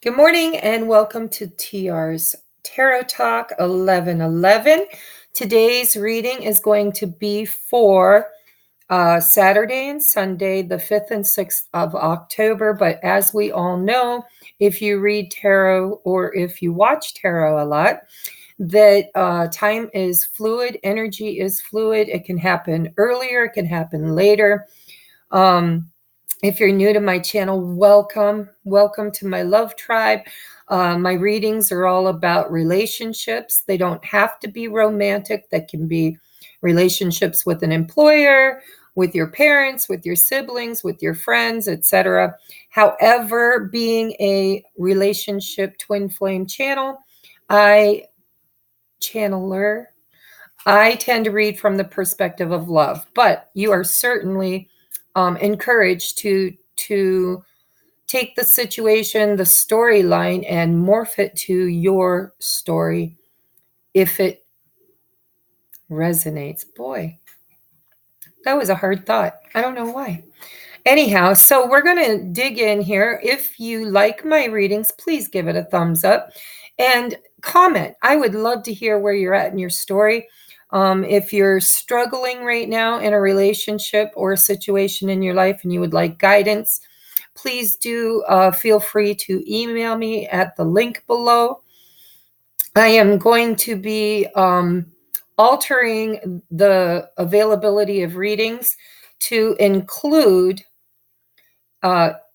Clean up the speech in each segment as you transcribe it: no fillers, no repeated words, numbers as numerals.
Good morning and welcome to TR's Tarot Talk 1111. Today's reading is going to be for Saturday and Sunday, the 5th and 6th of October. But as we all know, if you read tarot or if you watch tarot a lot, that time is fluid, energy is fluid. It can happen earlier, it can happen later. If you're new to my channel, welcome. Welcome to my love tribe. My readings are all about relationships. They don't have to be romantic. They can be relationships with an employer, with your parents, with your siblings, with your friends, etc. However, being a relationship twin flame channeler, I tend to read from the perspective of love, but you are certainly encouraged to take the situation, the storyline, and morph it to your story if it resonates. Boy, that was a hard thought. I don't know why. Anyhow, so we're going to dig in here. If you like my readings, please give it a thumbs up and comment. I would love to hear where you're at in your story. If you're struggling right now in a relationship or a situation in your life and you would like guidance, please do feel free to email me at the link below. I am going to be altering the availability of readings to include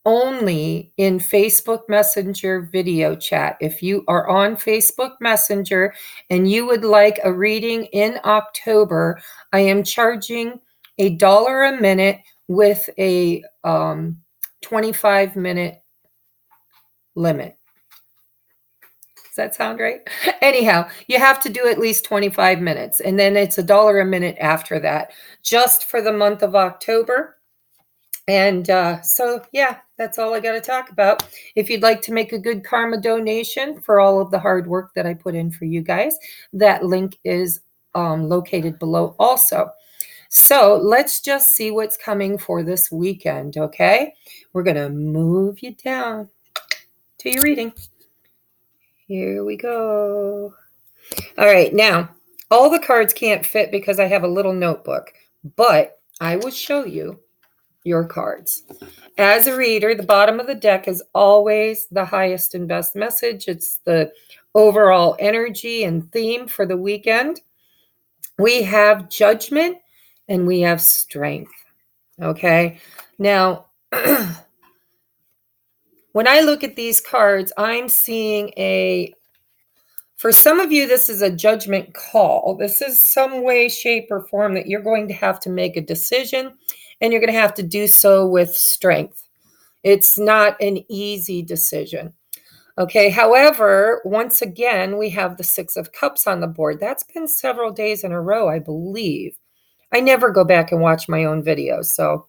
only in Facebook Messenger video chat. If you are on Facebook Messenger and you would like a reading in October, I am charging $1 a minute with a 25-minute limit. Does that sound right? Anyhow, you have to do at least 25 minutes, and then it's $1 a minute after that, just for the month of October. And so, yeah, that's all I got to talk about. If you'd like to make a good karma donation for all of the hard work that I put in for you guys, that link is located below also. So let's just see what's coming for this weekend, okay? We're going to move you down to your reading. Here we go. All right, now, all the cards can't fit because I have a little notebook, but I will show you your cards. As a reader, the bottom of the deck is always the highest and best message. It's the overall energy and theme for the weekend. We have judgment and we have strength. Okay. Now, when I look at these cards, I'm seeing for some of you, this is a judgment call. This is some way, shape, or form that you're going to have to make a decision, and you're going to have to do so with strength. It's not an easy decision. Okay, however, once again, we have the Six of Cups on the board. That's been several days in a row, I believe. I never go back and watch my own videos, so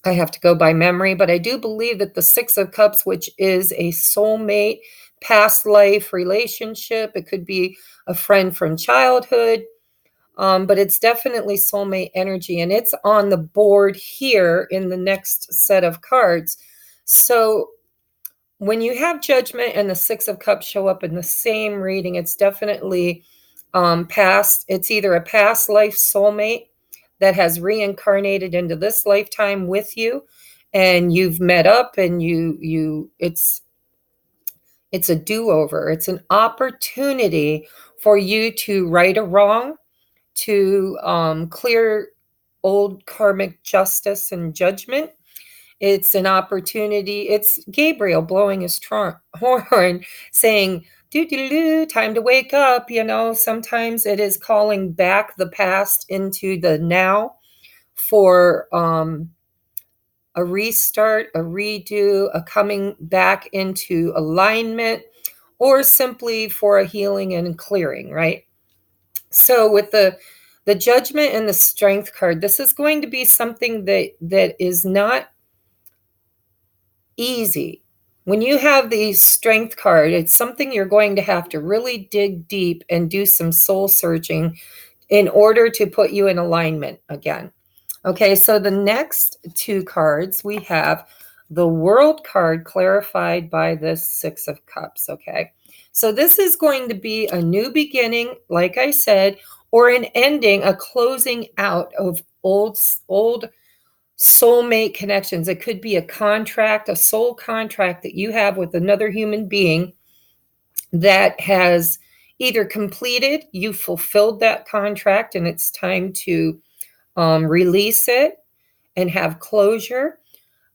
I have to go by memory. But I do believe that the Six of Cups, which is a soulmate, past life relationship, it could be a friend from childhood, but it's definitely soulmate energy, and it's on the board here in the next set of cards. So when you have judgment and the Six of Cups show up in the same reading, it's definitely past. It's either a past life soulmate that has reincarnated into this lifetime with you, and you've met up, and it's a do-over. It's an opportunity for you to right a wrong, to clear old karmic justice and judgment. It's an opportunity. It's Gabriel blowing his horn saying, do, time to wake up. You know, sometimes it is calling back the past into the now for a restart, a redo, a coming back into alignment, or simply for a healing and clearing, right? So with the judgment and the strength card, this is going to be something that is not easy. When you have the strength card, it's something you're going to have to really dig deep and do some soul searching in order to put you in alignment again. Okay, so the next two cards we have the World card clarified by the Six of Cups, okay? So this is going to be a new beginning, like I said, or an ending, a closing out of old soulmate connections. It could be a contract, a soul contract that you have with another human being that has either completed, you fulfilled that contract, and it's time to release it and have closure,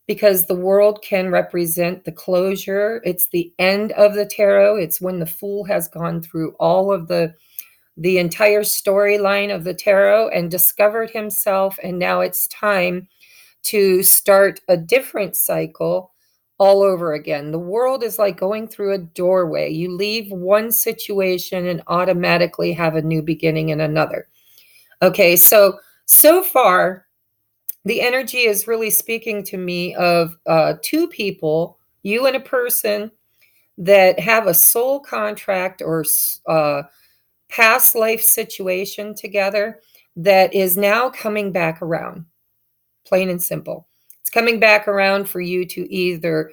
because the World can represent the closure. It's the end of the tarot. It's when the Fool has gone through all of the entire storyline of the tarot and discovered himself, and now it's time to start a different cycle all over again. The World is like going through a doorway. You leave one situation and automatically have a new beginning in another. Okay, so far, the energy is really speaking to me of two people, you and a person, that have a soul contract or past life situation together that is now coming back around, plain and simple. It's coming back around for you to either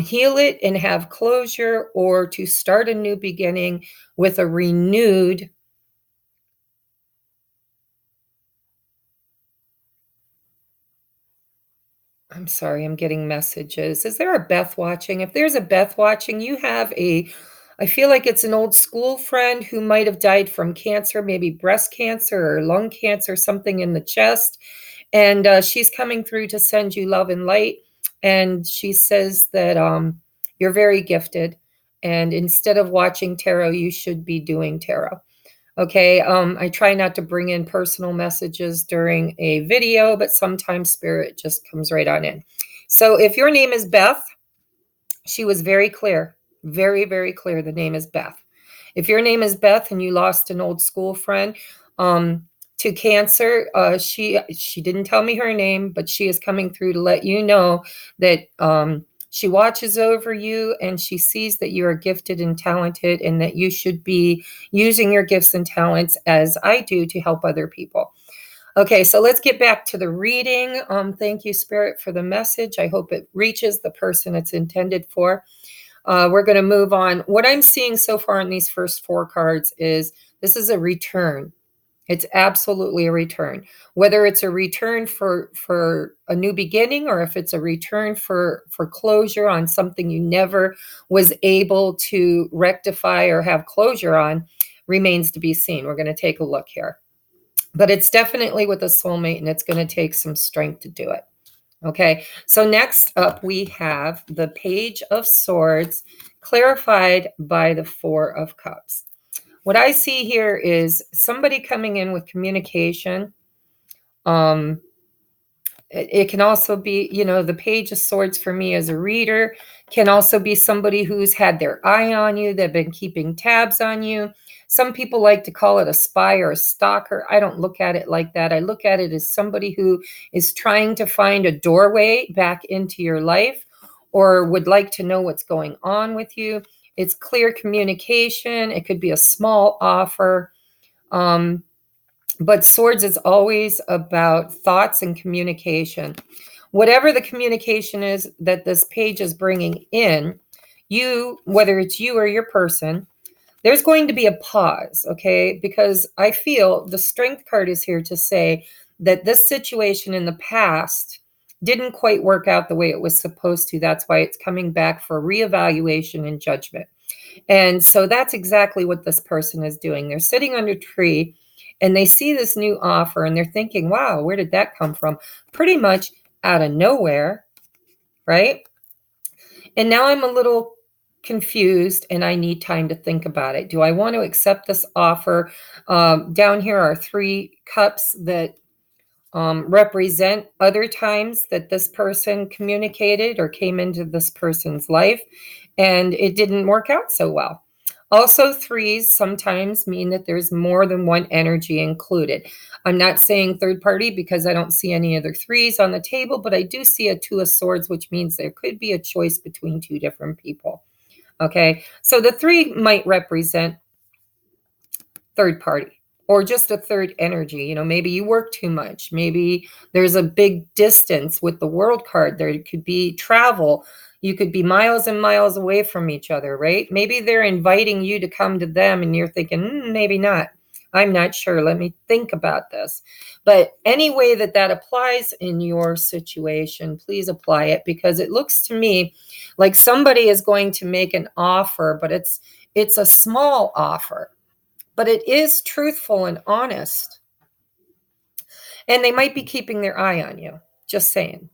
heal it and have closure, or to start a new beginning with a renewed I'm sorry, I'm getting messages. Is there a Beth watching? If there's a Beth watching, you have I feel like it's an old school friend who might have died from cancer, maybe breast cancer or lung cancer, something in the chest. And she's coming through to send you love and light. And she says that you're very gifted. And instead of watching tarot, you should be doing tarot. Okay, I try not to bring in personal messages during a video, but sometimes spirit just comes right on in. So if your name is Beth, she was very clear, very, very clear. The name is Beth. If your name is Beth and you lost an old school friend to cancer, she didn't tell me her name, but she is coming through to let you know that she watches over you, and she sees that you are gifted and talented, and that you should be using your gifts and talents as I do to help other people. Okay, so let's get back to the reading. Thank you, Spirit, for the message. I hope it reaches the person it's intended for. We're going to move on. What I'm seeing so far in these first four cards is this is a return. It's absolutely a return. Whether it's a return for a new beginning, or if it's a return for closure on something you never was able to rectify or have closure on, remains to be seen. We're going to take a look here. But it's definitely with a soulmate, and it's going to take some strength to do it. Okay, so next up we have the Page of Swords, clarified by the Four of Cups. What I see here is somebody coming in with communication. It can also be, the Page of Swords for me as a reader can also be somebody who's had their eye on you. They've been keeping tabs on you. Some people like to call it a spy or a stalker. I don't look at it like that. I look at it as somebody who is trying to find a doorway back into your life, or would like to know what's going on with you. It's clear communication. It could be a small offer. But swords is always about thoughts and communication. Whatever the communication is that this page is bringing in, whether it's you or your person, there's going to be a pause, okay? Because I feel the Strength card is here to say that this situation in the past didn't quite work out the way it was supposed to. That's why it's coming back for reevaluation and judgment. And so that's exactly what this person is doing. They're sitting under a tree, and they see this new offer, and they're thinking, wow, where did that come from? Pretty much out of nowhere, right? And now I'm a little confused, and I need time to think about it. Do I want to accept this offer? Down here are 3 cups that represent other times that this person communicated or came into this person's life, and it didn't work out so well. Also, 3s sometimes mean that there's more than one energy included. I'm not saying third party because I don't see any other 3s on the table, but I do see a 2 of Swords, which means there could be a choice between 2 different people. Okay, so the 3 might represent third party. or just a third energy. You know, maybe you work too much. Maybe there's a big distance with the world card. There could be travel. You could be miles and miles away from each other, right? Maybe they're inviting you to come to them and you're thinking, maybe not. I'm not sure. Let me think about this. But any way that that applies in your situation, please apply it, because it looks to me like somebody is going to make an offer, but it's a small offer, but it is truthful and honest. And they might be keeping their eye on you. Just saying.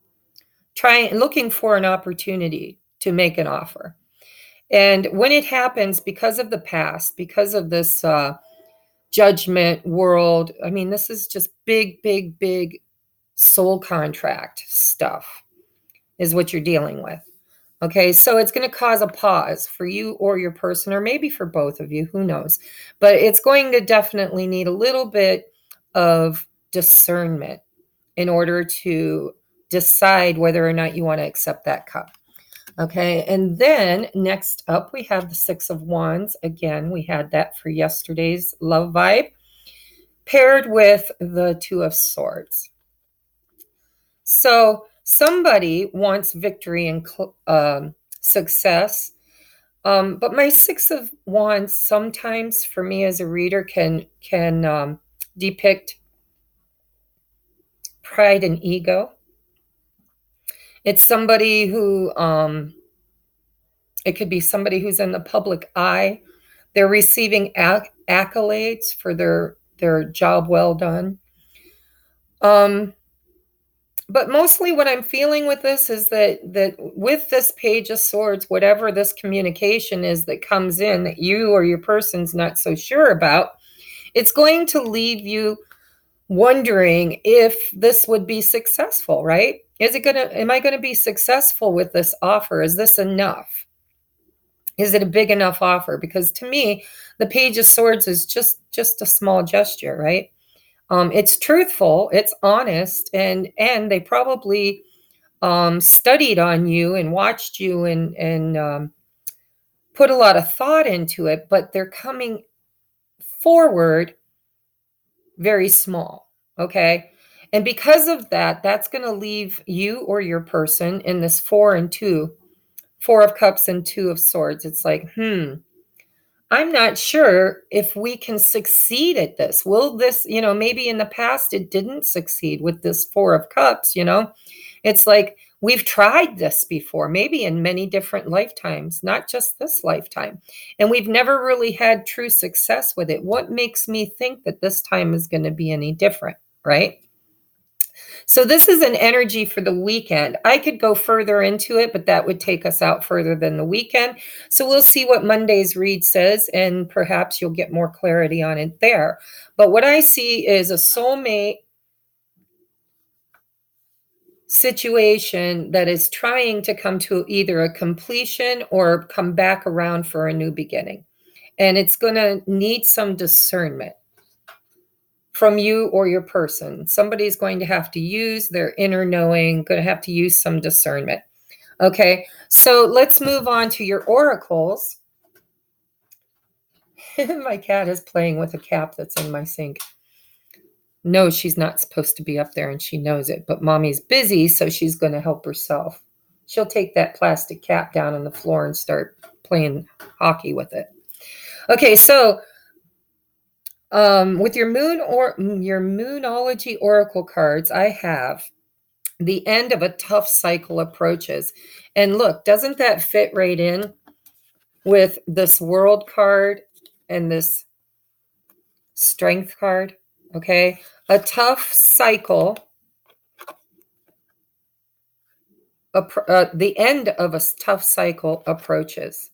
Looking for an opportunity to make an offer. And when it happens, because of the past, because of this judgment world, I mean, this is just big, big, big soul contract stuff is what you're dealing with. Okay, so it's going to cause a pause for you or your person, or maybe for both of you, who knows? But it's going to definitely need a little bit of discernment in order to decide whether or not you want to accept that cup. Okay, and then next up, we have the Six of Wands. Again, we had that for yesterday's love vibe, paired with the Two of Swords. So somebody wants victory and success. But my Six of Wands sometimes, for me as a reader, can depict pride and ego. It's somebody who, it could be somebody who's in the public eye. They're receiving accolades for their job well done. But mostly what I'm feeling with this is that with this Page of Swords, whatever this communication is that comes in that you or your person's not so sure about, it's going to leave you wondering if this would be successful, right? Am I going to be successful with this offer? Is this enough? Is it a big enough offer? Because to me, the Page of Swords is just a small gesture, right? It's truthful, it's honest, and they probably studied on you and watched you and put a lot of thought into it, but they're coming forward very small, okay? And because of that, that's going to leave you or your person in this 4 and 2, 4 of Cups and 2 of Swords. It's like, I'm not sure if we can succeed at this. Will this, maybe in the past it didn't succeed with this 4 of Cups, It's like we've tried this before, maybe in many different lifetimes, not just this lifetime. And we've never really had true success with it. What makes me think that this time is going to be any different, right? So this is an energy for the weekend. I could go further into it, but that would take us out further than the weekend. So we'll see what Monday's read says, and perhaps you'll get more clarity on it there. But what I see is a soulmate situation that is trying to come to either a completion or come back around for a new beginning. And it's going to need some discernment from you or your person. Somebody's going to have to use their inner knowing, going to have to use some discernment. Okay, so let's move on to your oracles. My cat is playing with a cap that's in my sink. No, she's not supposed to be up there, and she knows it, but mommy's busy, so she's going to help herself. She'll take that plastic cap down on the floor and start playing hockey with it. Okay, so with your moon or your Moonology oracle cards, I have the end of a tough cycle approaches. And look, doesn't that fit right in with this World card and this Strength card? Okay, a tough cycle, the end of a tough cycle approaches,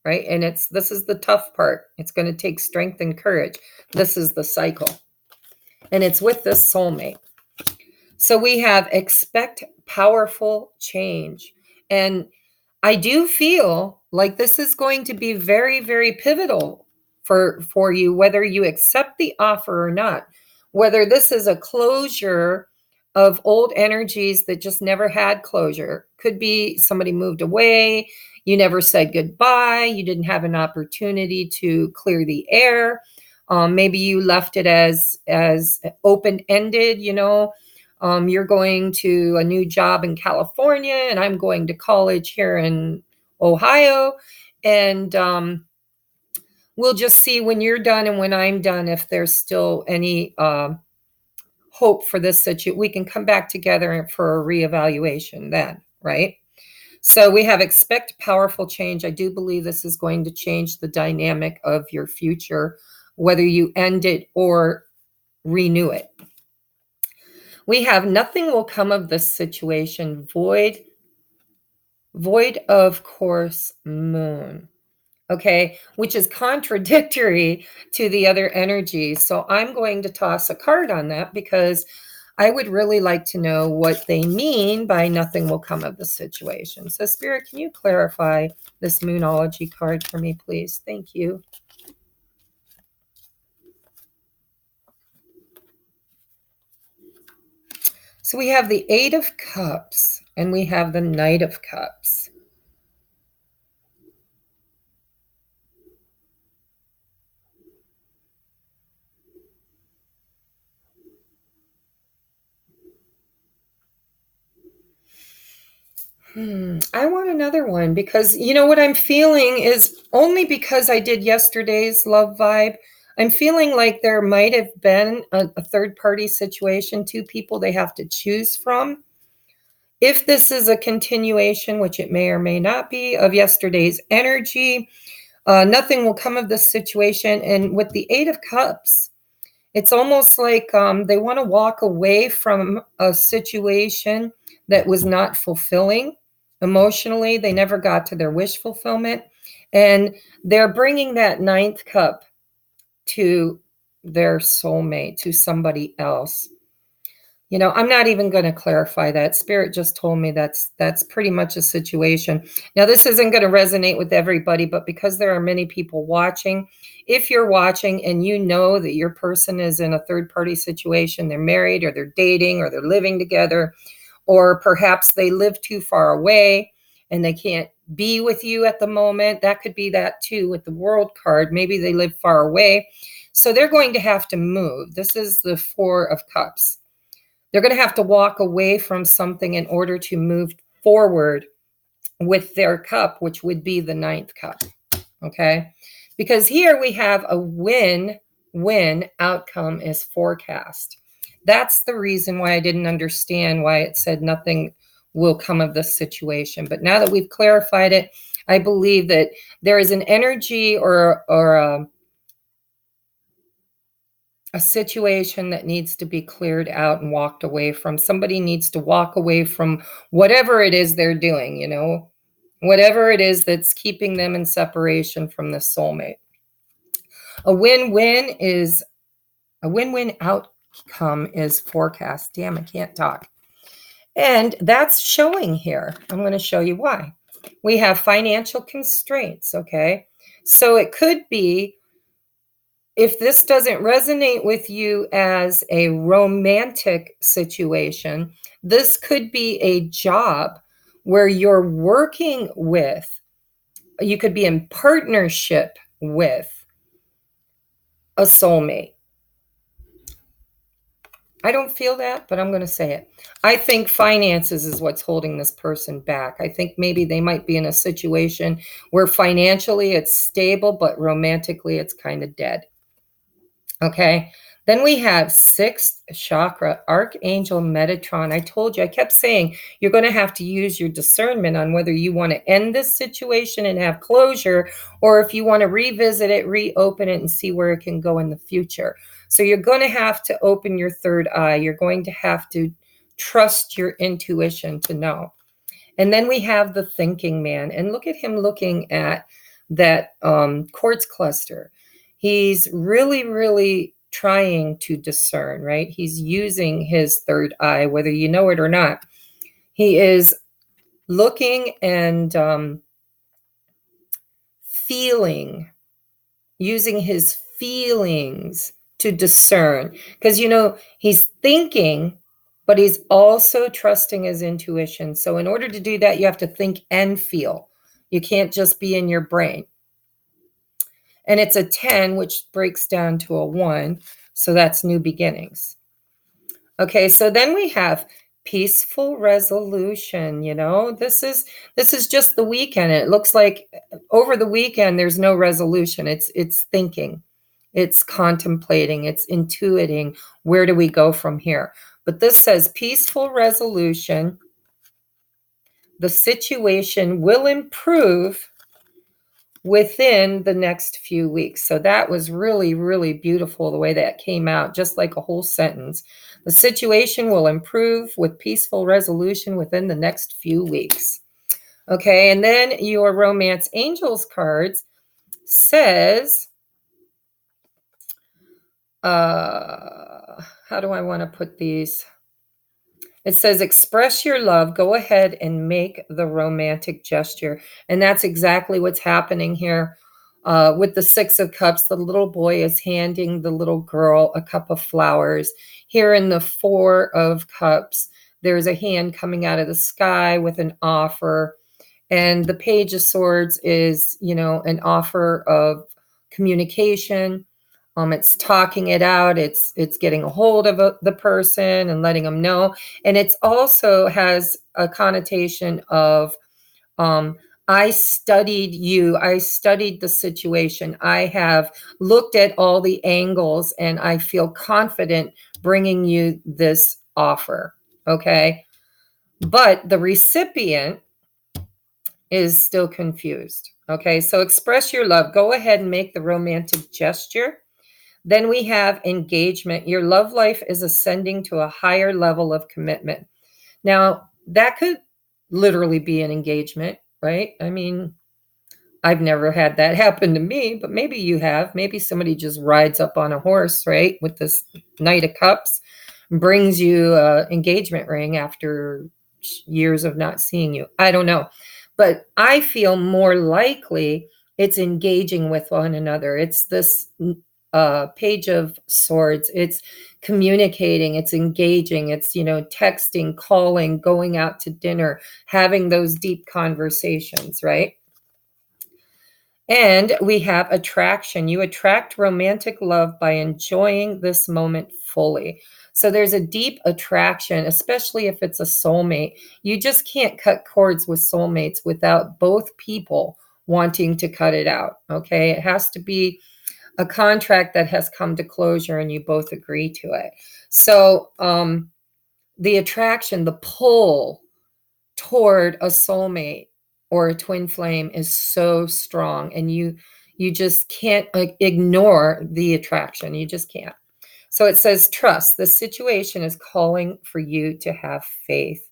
right? And this is the tough part. It's going to take strength and courage. This is the cycle. And it's with this soulmate. So we have expect powerful change. And I do feel like this is going to be very, very pivotal for you, whether you accept the offer or not, whether this is a closure of old energies that just never had closure. Could be somebody moved away, you never said goodbye, you didn't have an opportunity to clear the air. Maybe you left it as open-ended, you're going to a new job in California and I'm going to college here in Ohio. And we'll just see when you're done and when I'm done if there's still any hope for this situation. We can come back together for a reevaluation then, right? So we have expect powerful change. I do believe this is going to change the dynamic of your future, whether you end it or renew it. We have nothing will come of this situation. Void of course, moon. Okay, which is contradictory to the other energies. So I'm going to toss a card on that because I would really like to know what they mean by nothing will come of the situation. So Spirit, can you clarify this Moonology card for me, please? Thank you. So we have the Eight of Cups and we have the Knight of Cups. I want another one because what I'm feeling is only because I did yesterday's love vibe. I'm feeling like there might have been a third party situation, two people they have to choose from. If this is a continuation, which it may or may not be, of yesterday's energy, nothing will come of this situation. And with the Eight of Cups, it's almost like they want to walk away from a situation that was not fulfilling emotionally. They never got to their wish fulfillment. And they're bringing that ninth cup to their soulmate, to somebody else. I'm not even going to clarify that. Spirit just told me that's pretty much a situation. Now, this isn't going to resonate with everybody, but because there are many people watching, if you're watching and you know that your person is in a third-party situation, they're married or they're dating or they're living together, or perhaps they live too far away and they can't be with you at the moment, that could be that too with the World card. Maybe they live far away, so they're going to have to move. This is the Four of Cups. They're going to have to walk away from something in order to move forward with their cup, which would be the ninth cup. Okay. Because here we have a win-win outcome is forecast. That's the reason why I didn't understand why it said nothing will come of this situation. But now that we've clarified it, I believe that there is an energy or a situation that needs to be cleared out and walked away from. Somebody needs to walk away from whatever it is they're doing, whatever it is that's keeping them in separation from the soulmate. A win-win outcome is forecast. Damn, I can't talk. And that's showing here. I'm going to show you why. We have financial constraints, okay? So it could be, if this doesn't resonate with you as a romantic situation, this could be a job where you're working with, you could be in partnership with a soulmate. I don't feel that, but I'm going to say it. I think finances is what's holding this person back. I think maybe they might be in a situation where financially it's stable, but romantically it's kind of dead. Okay, then we have sixth chakra, Archangel Metatron. I told you, I kept saying, you're going to have to use your discernment on whether you want to end this situation and have closure, or if you want to revisit it, reopen it, and see where it can go in the future. So you're going to have to open your third eye. You're going to have to trust your intuition to know. And then we have the thinking man. And look at him looking at that quartz cluster. He's really, really trying to discern, right? He's using his third eye, whether you know it or not. He is looking and feeling, using his feelings to discern. Because, he's thinking, but he's also trusting his intuition. So in order to do that, you have to think and feel. You can't just be in your brain. And it's a 10, which breaks down to a 1. So that's new beginnings. Okay, so then we have peaceful resolution. This is just the weekend. It looks like over the weekend there's no resolution. It's thinking, it's contemplating, it's intuiting. Where do we go from here? But this says peaceful resolution. The situation will improve within the next few weeks. So that was really, really beautiful the way that came out, just like a whole sentence. The situation will improve with peaceful resolution within the next few weeks. Okay, and then your romance angels cards says, how do I want to put these? It says, express your love. Go ahead and make the romantic gesture. And that's exactly what's happening here. With the 6 of Cups, the little boy is handing the little girl a cup of flowers. Here in the 4 of Cups, there's a hand coming out of the sky with an offer. And the Page of Swords is, an offer of communication. It's talking it out. It's getting a hold of the person and letting them know. And it's also has a connotation of, I studied you. I studied the situation. I have looked at all the angles and I feel confident bringing you this offer. Okay. But the recipient is still confused. Okay. So express your love. Go ahead and make the romantic gesture. Then we have engagement. Your love life is ascending to a higher level of commitment. Now, that could literally be an engagement, right? I mean, I've never had that happen to me, but maybe you have. Maybe somebody just rides up on a horse, right, with this Knight of Cups, brings you an engagement ring after years of not seeing you. I don't know. But I feel more likely it's engaging with one another. It's this Page of Swords. It's communicating, it's engaging, it's, texting, calling, going out to dinner, having those deep conversations, right? And we have attraction. You attract romantic love by enjoying this moment fully. So there's a deep attraction, especially if it's a soulmate. You just can't cut cords with soulmates without both people wanting to cut it out. Okay. It has to be a contract that has come to closure and you both agree to it. So the attraction, the pull toward a soulmate or a twin flame is so strong, and you just can't ignore the attraction. You just can't. So it says, trust. The situation is calling for you to have faith.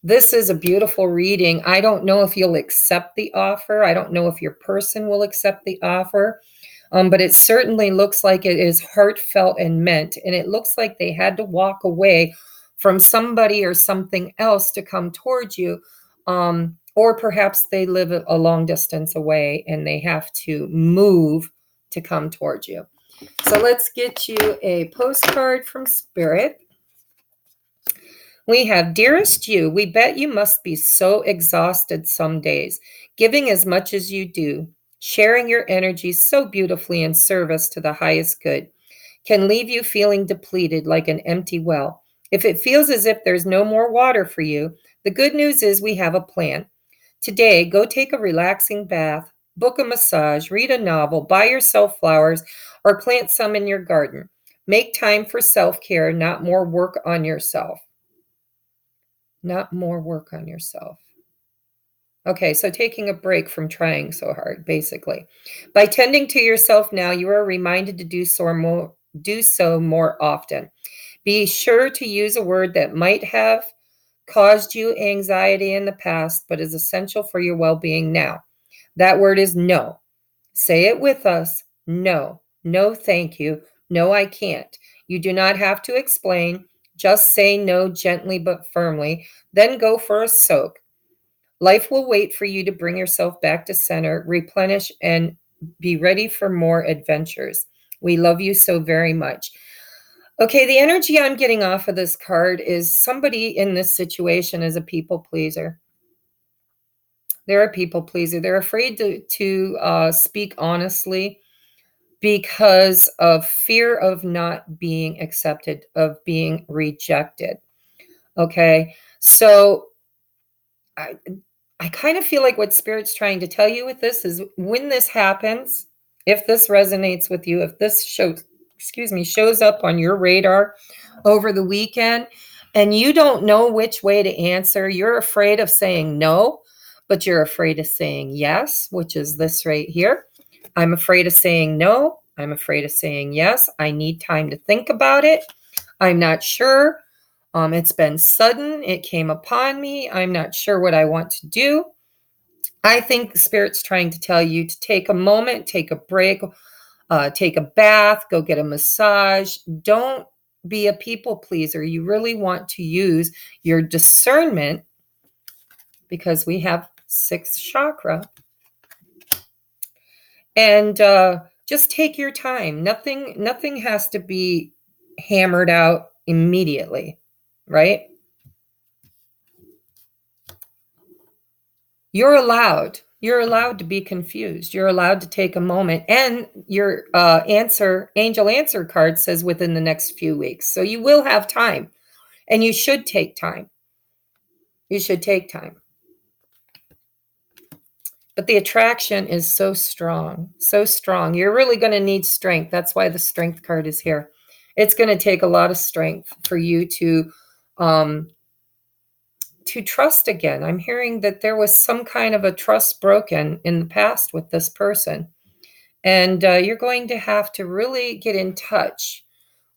This is a beautiful reading. I don't know if you'll accept the offer. I don't know if your person will accept the offer. But it certainly looks like it is heartfelt and meant. And it looks like they had to walk away from somebody or something else to come towards you. Or perhaps they live a long distance away and they have to move to come towards you. So let's get you a postcard from Spirit. We have, dearest you, we bet you must be so exhausted some days, giving as much as you do. Sharing your energy so beautifully in service to the highest good can leave you feeling depleted like an empty well. If it feels as if there's no more water for you, the good news is we have a plan. Today, go take a relaxing bath, book a massage, read a novel, buy yourself flowers, or plant some in your garden. Make time for self-care, not more work on yourself. Not more work on yourself. Okay, so taking a break from trying so hard, basically. By tending to yourself now, you are reminded to do so more often. Be sure to use a word that might have caused you anxiety in the past, but is essential for your well-being now. That word is no. Say it with us. No. No, thank you. No, I can't. You do not have to explain. Just say no gently but firmly. Then go for a soak. Life will wait for you to bring yourself back to center, replenish, and be ready for more adventures. We love you so very much. Okay, the energy I'm getting off of this card is somebody in this situation is a people pleaser. They're a people pleaser. They're afraid to speak honestly because of fear of not being accepted, of being rejected. Okay. So I I kind of feel like what Spirit's trying to tell you with this is when this happens, if this resonates with you, if this shows up on your radar over the weekend and you don't know which way to answer, you're afraid of saying no, but you're afraid of saying yes, which is this right here. I'm afraid of saying no. I'm afraid of saying yes. I need time to think about it. I'm not sure. It's been sudden. It came upon me. I'm not sure what I want to do. I think the Spirit's trying to tell you to take a moment, take a break, take a bath, go get a massage. Don't be a people pleaser. You really want to use your discernment because we have sixth chakra. And just take your time. Nothing has to be hammered out immediately, right? You're allowed. You're allowed to be confused. You're allowed to take a moment. And your angel answer card says within the next few weeks. So you will have time. And you should take time. You should take time. But the attraction is so strong, so strong. You're really going to need strength. That's why the strength card is here. It's going to take a lot of strength for you to trust again. I'm hearing that there was some kind of a trust broken in the past with this person. And you're going to have to really get in touch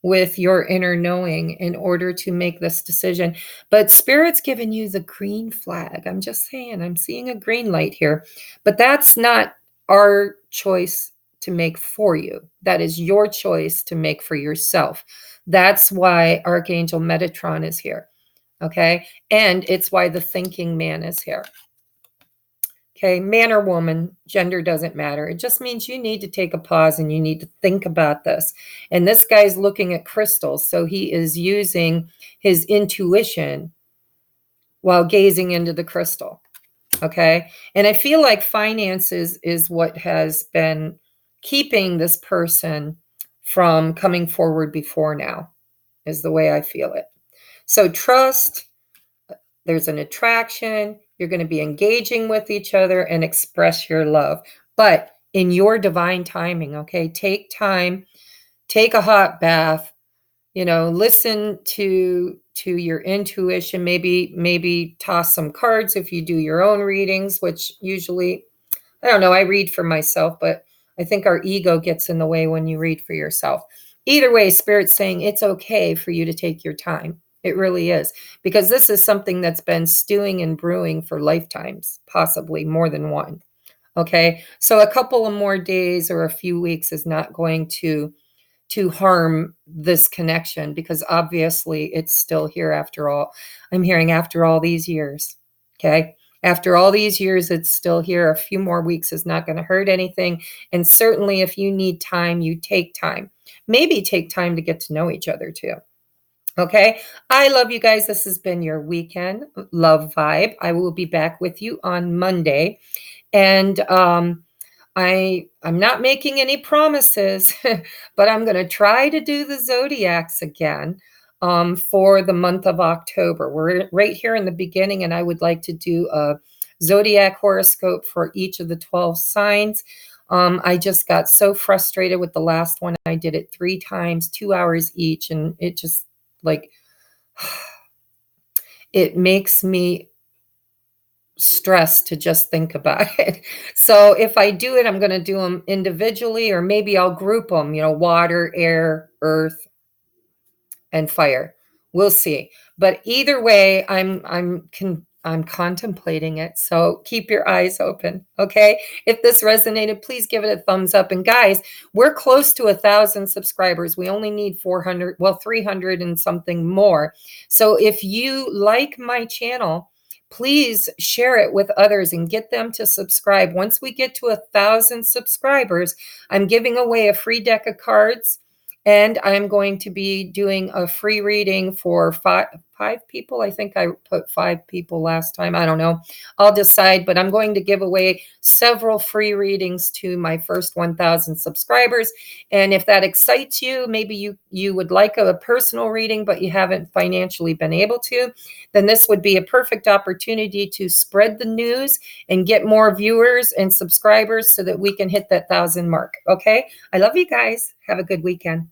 with your inner knowing in order to make this decision. But Spirit's given you the green flag. I'm just saying, I'm seeing a green light here. But that's not our choice to make for you. That is your choice to make for yourself. That's why Archangel Metatron is here. Okay. And it's why the thinking man is here. Okay. Man or woman, gender doesn't matter. It just means you need to take a pause and you need to think about this. And this guy's looking at crystals. So he is using his intuition while gazing into the crystal. Okay. And I feel like finances is what has been keeping this person from coming forward before now, is the way I feel it. So trust. There's an attraction. You're going to be engaging with each other and express your love, but in your divine timing. Okay. Take time, take a hot bath, listen to your intuition, maybe toss some cards if you do your own readings, which usually, I don't know, I read for myself, but I think our ego gets in the way when you read for yourself. Either way, Spirit's saying it's okay for you to take your time. It really is, because this is something that's been stewing and brewing for lifetimes, possibly more than one. Okay. So a couple of more days or a few weeks is not going to harm this connection, because obviously it's still here after all. I'm hearing after all these years. Okay. After all these years, it's still here. A few more weeks is not going to hurt anything. And certainly if you need time, you take time. Maybe take time to get to know each other too. Okay. I love you guys. This has been your weekend love vibe. I will be back with you on Monday. And I'm not making any promises, but I'm going to try to do the zodiacs again for the month of October. We're right here in the beginning, and I would like to do a zodiac horoscope for each of the 12 signs. I just got so frustrated with the last one. I did it 3 times, 2 hours each, and it just like it makes me stressed to just think about it. So if I do it, I'm going to do them individually, or maybe I'll group them, water, air, earth, and fire. We'll see. But either way, I'm contemplating it. So keep your eyes open. Okay. If this resonated, please give it a thumbs up. And guys, we're close to 1,000 subscribers. We only need 300 and something more. So if you like my channel, please share it with others and get them to subscribe. Once we get to 1,000 subscribers, I'm giving away a free deck of cards. And I'm going to be doing a free reading for 5 people. I think I put 5 people last time. I don't know. I'll decide, but I'm going to give away several free readings to my first 1,000 subscribers. And if that excites you, maybe you would like a personal reading, but you haven't financially been able to, then this would be a perfect opportunity to spread the news and get more viewers and subscribers so that we can hit that 1,000 mark. Okay. I love you guys. Have a good weekend.